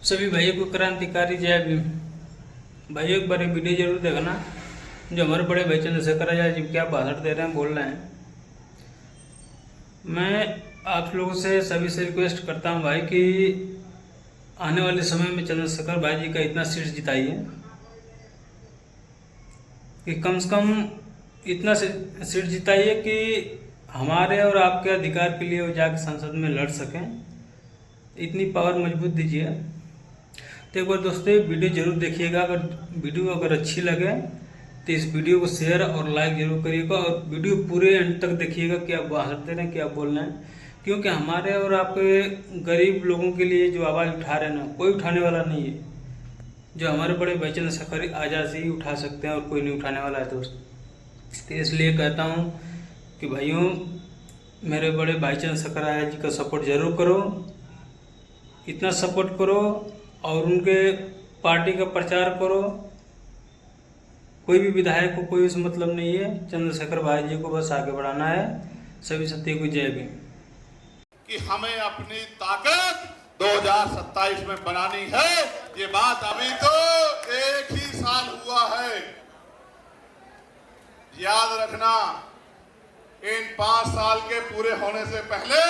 सभी भाइयों को क्रांतिकारी जय भीम। भाइयों एक बार वीडियो जरूर देखना। जो हमारे बड़े भाई चंद्रशेखर आजाद जी क्या भाषण दे रहे हैं, बोल रहे हैं। मैं आप लोगों से सभी से रिक्वेस्ट करता हूं भाई कि आने वाले समय में चंद्रशेखर भाई जी का इतना सीट जिताइए कि कम से कम इतना सीट जिताइए कि हमारे और आपके अधिकार के लिए वो जाकर संसद में लड़ सकें। इतनी पावर मजबूत दीजिए। तो एक बार दोस्तों वीडियो जरूर देखिएगा। अगर अच्छी लगे तो इस वीडियो को शेयर और लाइक जरूर करिएगा और वीडियो पूरे अंत तक देखिएगा कि आप भाषण दे रहे हैं, क्या बोल रहे हैं। क्योंकि हमारे और आपके गरीब लोगों के लिए जो आवाज़ उठा रहे हैं ना, कोई उठाने वाला नहीं है। जो हमारे बड़े भाई चंद्रशेखर आजाद से ही उठा सकते हैं और कोई नहीं उठाने वाला है दोस्त। तो इसलिए कहता हूँ कि भाइयों, मेरे बड़े भाई चंद्रशेखर आजाद जी का सपोर्ट जरूर करो। इतना सपोर्ट करो और उनके पार्टी का प्रचार करो। कोई भी विधायक को कोई उससे मतलब नहीं है। चंद्रशेखर भाई जी को बस आगे बढ़ाना है। सभी सत्य को जय भीम। कि हमें अपनी ताकत 2027 में बनानी है। ये बात अभी तो 1 ही साल हुआ है। याद रखना, इन 5 साल के पूरे होने से पहले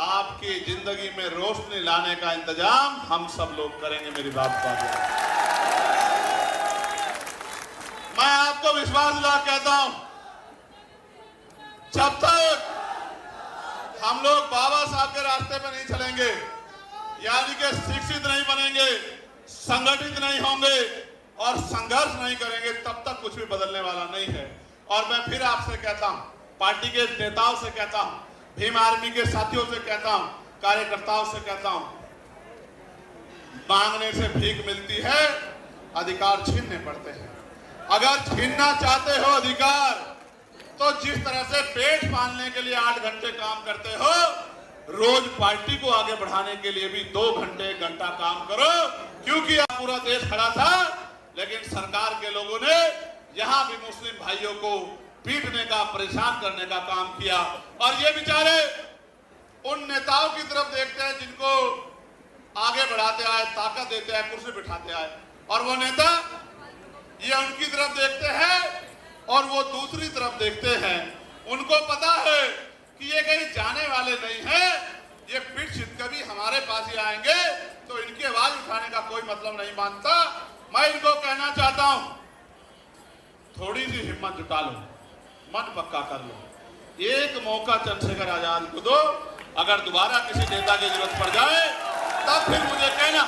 आपकी जिंदगी में रोशनी लाने का इंतजाम हम सब लोग करेंगे। मेरी बात को मैं आपको विश्वास दिला कहता हूं, जब तक हम लोग बाबा साहब के रास्ते पे नहीं चलेंगे, यानी कि शिक्षित नहीं बनेंगे, संगठित नहीं होंगे और संघर्ष नहीं करेंगे, तब तक कुछ भी बदलने वाला नहीं है। और मैं फिर आपसे कहता हूं, पार्टी के नेताओं से कहता हूं, भीम आर्मी के साथियों से कहता हूं, कार्यकर्ताओं से कहता हूं, मांगने से भीख मिलती है, अधिकार छीनने पड़ते हैं। अगर छीनना चाहते हो अधिकार, तो जिस तरह से पेट पालने के लिए 8 घंटे काम करते हो, रोज पार्टी को आगे बढ़ाने के लिए भी 2 घंटे 1 घंटा काम करो। क्योंकि अब पूरा देश खड़ा था, लेकिन सरकार के लोगों ने यहां भी मुस्लिम भाइयों को पीटने का, परेशान करने का काम किया। और ये बेचारे उन नेताओं की तरफ देखते हैं जिनको आगे बढ़ाते आए, ताकत देते आए, कुर्सी बिठाते आए, और वो नेता ये उनकी तरफ देखते हैं और वो दूसरी तरफ देखते हैं। उनको पता है कि ये कहीं जाने वाले नहीं हैं, ये पीठ छिद कभी हमारे पास ही आएंगे, तो इनकी आवाज उठाने का कोई मतलब नहीं मानता। मैं इनको कहना चाहता हूं, थोड़ी सी हिम्मत जुटा लो, मन पक्का कर लो। एक मौका चंद्रशेखर आजाद को दो। अगर दोबारा किसी नेता की जरूरत पड़ जाए तब फिर मुझे कहना।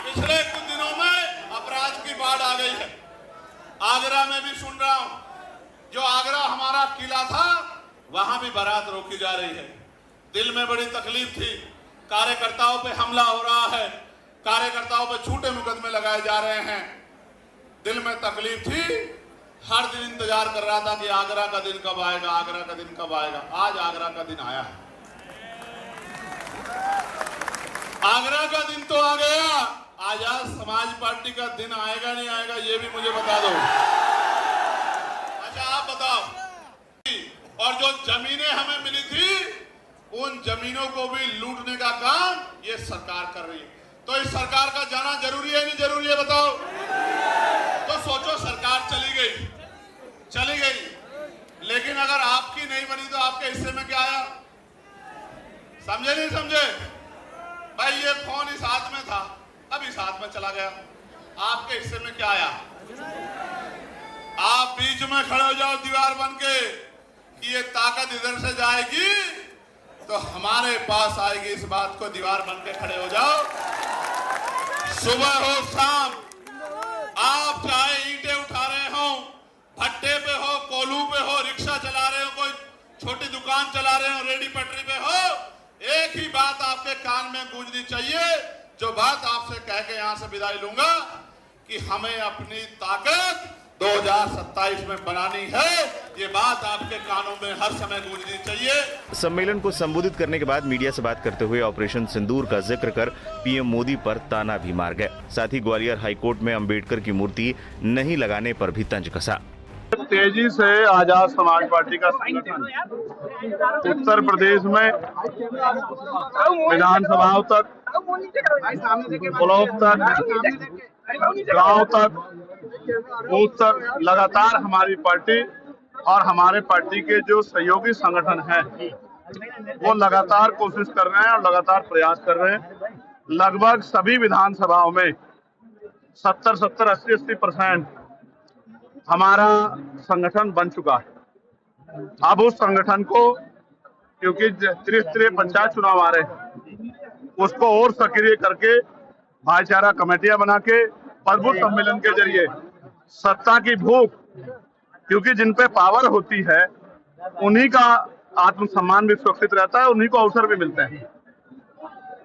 पिछले कुछ दिनों में अपराध की बाढ़ आ गई है। आगरा में भी सुन रहा हूं, जो आगरा हमारा किला था, वहां भी बारात रोकी जा रही है। दिल में बड़ी तकलीफ थी। कार्यकर्ताओं पे हमला हो रहा है, कार्यकर्ताओं पे झूठे मुकदमे लगाए जा रहे हैं। दिल में तकलीफ थी। हर दिन इंतजार कर रहा था कि आगरा का दिन कब आएगा, आगरा का दिन कब आएगा। आज आगरा का दिन आया है। आगरा का दिन तो आ गया, आजाद समाज पार्टी का दिन आएगा नहीं आएगा ये भी मुझे बता दो। अच्छा आप बताओ। और जो जमीनें हमें मिली थी, उन जमीनों को भी लूटने का काम ये सरकार कर रही है। तो इस सरकार का जाना जरूरी है नहीं जरूरी है, बताओ। तो सोचो, सरकार चली गई, लेकिन अगर आपकी नहीं बनी तो आपके हिस्से में क्या आया? समझे नहीं समझे? भाई ये फोन इस हाथ में था, अब इस हाथ में चला गया। आपके हिस्से में क्या आया? आप बीच में खड़े हो जाओ दीवार बन के कि ये ताकत इधर से जाएगी तो हमारे पास आएगी। इस बात को दीवार बन के खड़े हो जाओ। सुबह हो शाम, आप चाहे ईंटें उठा रहे हो, भट्टे पे हो, कोलू पे हो, रिक्शा चला रहे हो, कोई छोटी दुकान चला रहे हो, रेडी पटरी पे हो, एक ही बात आपके कान में गूंजनी चाहिए। जो बात आपसे कह के यहां से विदाई लूंगा कि हमें अपनी ताकत 2027 में बनानी है, ये बात आपके कानों में हर समय गूंजनी चाहिए। सम्मेलन को संबोधित करने के बाद मीडिया से बात करते हुए ऑपरेशन सिंदूर का जिक्र कर पीएम मोदी पर ताना भी मार गए। साथ ही ग्वालियर हाईकोर्ट में अंबेडकर की मूर्ति नहीं लगाने पर भी तंज कसा। तेजी से आजाद समाज पार्टी का संगठन उत्तर प्रदेश में विधानसभाओं तक, ब्लॉक तक, गांव तक, बूथ तक लगातार हमारी पार्टी और हमारे पार्टी के जो सहयोगी संगठन हैं वो लगातार कोशिश कर रहे हैं और लगातार प्रयास कर रहे हैं। लगभग सभी विधानसभाओं में 70, 80% हमारा संगठन बन चुका है। अब उस संगठन को, क्योंकि त्रिस्तरीय पंचायत चुनाव आ रहे हैं, उसको और सक्रिय करके भाईचारा कमेटियां बना के प्रबुद्ध सम्मेलन के जरिए सत्ता की भूख, क्योंकि जिन पे पावर होती है उन्हीं का आत्मसम्मान भी सुरक्षित रहता है, उन्हीं को अवसर भी मिलते हैं।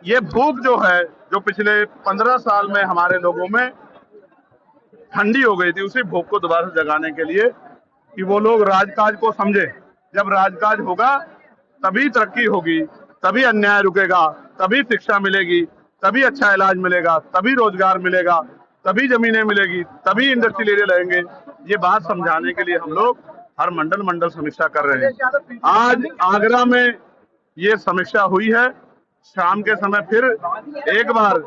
ये भूख जो है, जो पिछले 15 साल में हमारे लोगों में ठंडी हो गई थी, उसी भूख को दोबारा जगाने के लिए कि वो लोग राजकाज को समझे। जब राजकाज होगा तभी तरक्की होगी, तभी अन्याय रुकेगा, तभी शिक्षा मिलेगी, तभी अच्छा इलाज मिलेगा, तभी रोजगार मिलेगा, तभी जमीनें मिलेगी, तभी इंडस्ट्रियल एरिया लगेंगे। ये बात समझाने के लिए हम लोग हर मंडल समीक्षा कर रहे हैं। आज आगरा में ये समीक्षा हुई है। शाम के समय फिर एक बार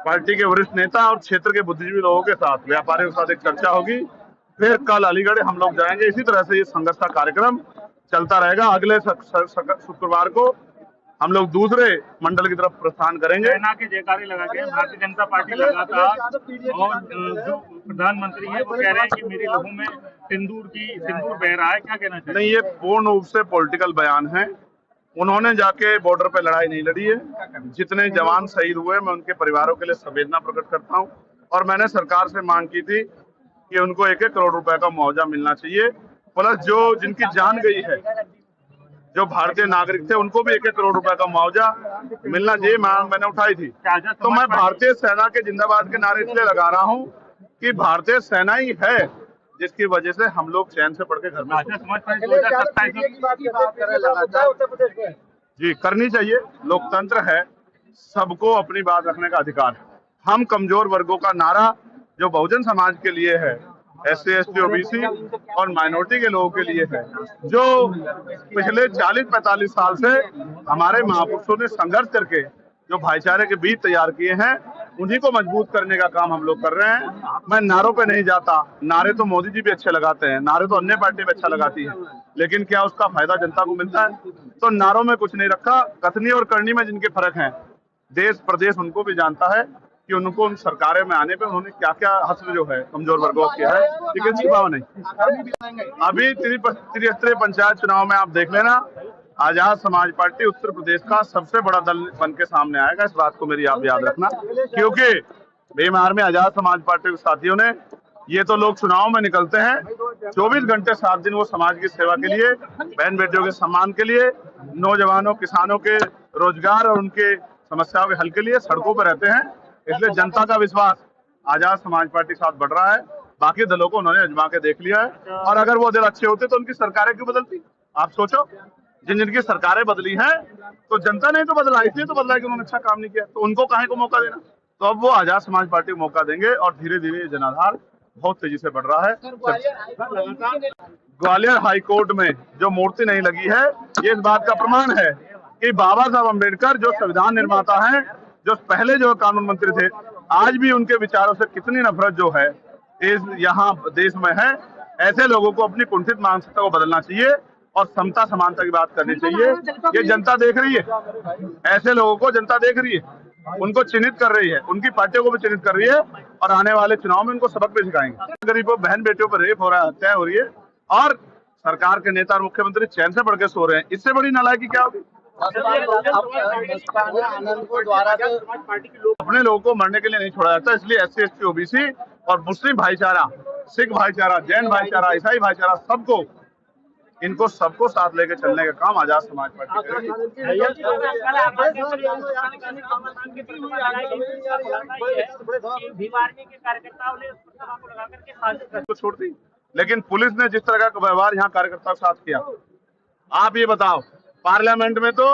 पार्टी के वरिष्ठ नेता और क्षेत्र के बुद्धिजीवी लोगों के साथ, व्यापारियों के साथ एक चर्चा होगी। फिर कल अलीगढ़ हम लोग जाएंगे। इसी तरह से ये संघर्ष का कार्यक्रम चलता रहेगा। अगले शुक्रवार को हम लोग दूसरे मंडल की तरफ प्रस्थान करेंगे। सेना के जयकारे लगा के भारतीय जनता पार्टी लगातार, और जो प्रधानमंत्री है वो कह रहे हैं कि मेरी लहू में सिंदूर बह रहा है। क्या कहना चाहिए? नहीं, ये पूर्ण रूप से पॉलिटिकल बयान है। उन्होंने जाके बॉर्डर पे लड़ाई नहीं लड़ी है। जितने जवान शहीद हुए, मैं उनके परिवारों के लिए संवेदना प्रकट करता हूं। और मैंने सरकार से मांग की थी कि उनको 1-1 करोड़ रुपए का मुआवजा मिलना चाहिए। प्लस जो जिनकी जान गई है, जो भारतीय नागरिक थे, उनको भी 1-1 करोड़ रुपए का मुआवजा मिलना चाहिए। मांग मैंने उठाई थी। तो मैं भारतीय सेना के जिंदाबाद के नारे इसलिए लगा रहा हूँ कि भारतीय सेना ही है जिसकी वजह से हम लोग चैन से पढ़ के घर में जी करनी चाहिए। लोकतंत्र है, सबको अपनी बात रखने का अधिकार है। हम कमजोर वर्गों का नारा जो बहुजन समाज के लिए है, SC, ST, OBC और माइनॉरिटी के लोगों के लिए है, जो पिछले 40-45 साल से हमारे महापुरुषों ने संघर्ष करके जो भाईचारे के बीज तैयार किए हैं, उन्हीं को मजबूत करने का काम हम लोग कर रहे हैं। मैं नारों पे नहीं जाता। नारे तो मोदी जी भी अच्छे लगाते हैं, नारे तो अन्य पार्टी भी अच्छा लगाती है, लेकिन क्या उसका फायदा जनता को मिलता है? तो नारों में कुछ नहीं रखा। कथनी और करनी में जिनके फर्क हैं, देश प्रदेश उनको भी जानता है कि उनको उन सरकारें में आने पे उन्होंने क्या क्या हस्र जो है कमजोर वर्गों किया है, लेकिन छिपाव नहीं। अभी त्रिस्तरीय पंचायत चुनाव में आप देख लेना, आजाद समाज पार्टी उत्तर प्रदेश का सबसे बड़ा दल बन के सामने आएगा। इस बात को मेरी आप याद रखना, क्योंकि बेमार में आजाद समाज पार्टी के साथियों ने, ये तो लोग चुनाव में निकलते हैं 24 घंटे 7 दिन, वो समाज की सेवा के लिए, बहन बेटियों के सम्मान के लिए, नौजवानों किसानों के रोजगार और उनके समस्याओं के हल के लिए सड़कों पर रहते हैं। इसलिए जनता का विश्वास आजाद समाज पार्टी के साथ बढ़ रहा है। बाकी दलों को उन्होंने आजमा के देख लिया है, और अगर वो दल अच्छे होते तो उनकी सरकारें क्यों बदलती? आप सोचो, जिनकी सरकारें बदली हैं तो जनता ने तो बदला, इसलिए तो बदला कि उन्होंने अच्छा काम नहीं किया, तो उनको काहे को मौका देना? तो अब वो आजाद समाज पार्टी को मौका देंगे और धीरे धीरे ये जनाधार बहुत तेजी से बढ़ रहा है। ग्वालियर हाई कोर्ट में जो मूर्ति नहीं लगी है, ये इस बात का प्रमाण है कि बाबा साहब अम्बेडकर जो संविधान निर्माता हैं, जो पहले जो कानून मंत्री थे, आज भी उनके विचारों से कितनी नफरत जो है इस यहाँ देश में है। ऐसे लोगों को अपनी कुंठित मानसिकता को बदलना चाहिए और समता समानता की बात करनी चाहिए। ये जनता देख रही है, ऐसे लोगों को जनता देख रही है, उनको चिन्हित कर रही है, उनकी पार्टियों को भी चिन्हित कर रही है, और आने वाले चुनाव में उनको सबक भी सिखाएंगे। गरीबों बहन बेटियों पर रेप हो रहा है, हत्या हो रही है, और सरकार के नेता और मुख्यमंत्री चैन से पढ़ के सो रहे हैं। इससे बड़ी नालायकी क्या होगी? अपने लोगों को मरने के लिए नहीं छोड़ा जाता, इसलिए SC, ST, OBC और मुस्लिम भाईचारा, सिख भाईचारा, जैन भाईचारा, ईसाई भाईचारा, सबको, इनको सबको साथ लेके चलने का काम आजाद समाज पार्टी करेगी। छोड़ दी, लेकिन पुलिस ने जिस तरह का व्यवहार यहाँ कार्यकर्ताओं के साथ किया, आप ये बताओ, पार्लियामेंट में तो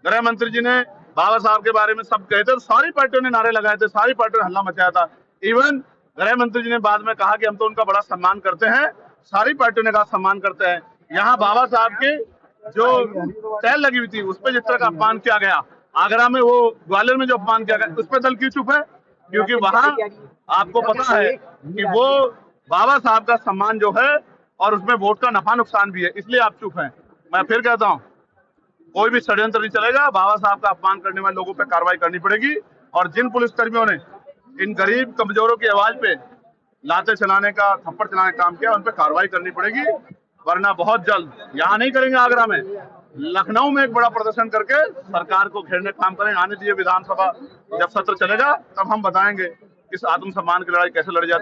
गृह मंत्री जी ने बाबा साहब के बारे में सब कहे थे, तो सारी पार्टियों ने नारे लगाए थे, सारी पार्टियों ने हल्ला मचाया था। इवन गृह मंत्री जी ने बाद में कहा कि हम तो उनका बड़ा सम्मान करते हैं, सारी पार्टियों का सम्मान करते हैं। यहाँ बाबा साहब की जो टहल लगी हुई थी उस पर जिस तरह का अपमान किया गया, आगरा में वो ग्वालियर में जो अपमान किया गया, उस पर दल क्यों चुप है? क्योंकि वहां आपको पता है कि वो बाबा साहब का सम्मान जो है और उसमें वोट का नफा नुकसान भी है, इसलिए आप चुप हैं। मैं फिर कहता हूं, कोई भी षड्यंत्र नहीं चलेगा। बाबा साहब का अपमान करने वाले लोगों पे कार्रवाई करनी पड़ेगी और जिन पुलिस कर्मियों ने इन गरीब कमजोरों की आवाज पे लाते चलाने का, थप्पड़ चलाने का काम किया, उन पे कार्रवाई करनी पड़ेगी, वरना बहुत जल्द यहाँ नहीं करेंगे, आगरा में, लखनऊ में एक बड़ा प्रदर्शन करके सरकार को घेरने का काम करेंगे। आने दीजिए, विधानसभा जब सत्र चलेगा तब हम बताएंगे इस आत्मसम्मान की लड़ाई कैसे लड़ी जाती है।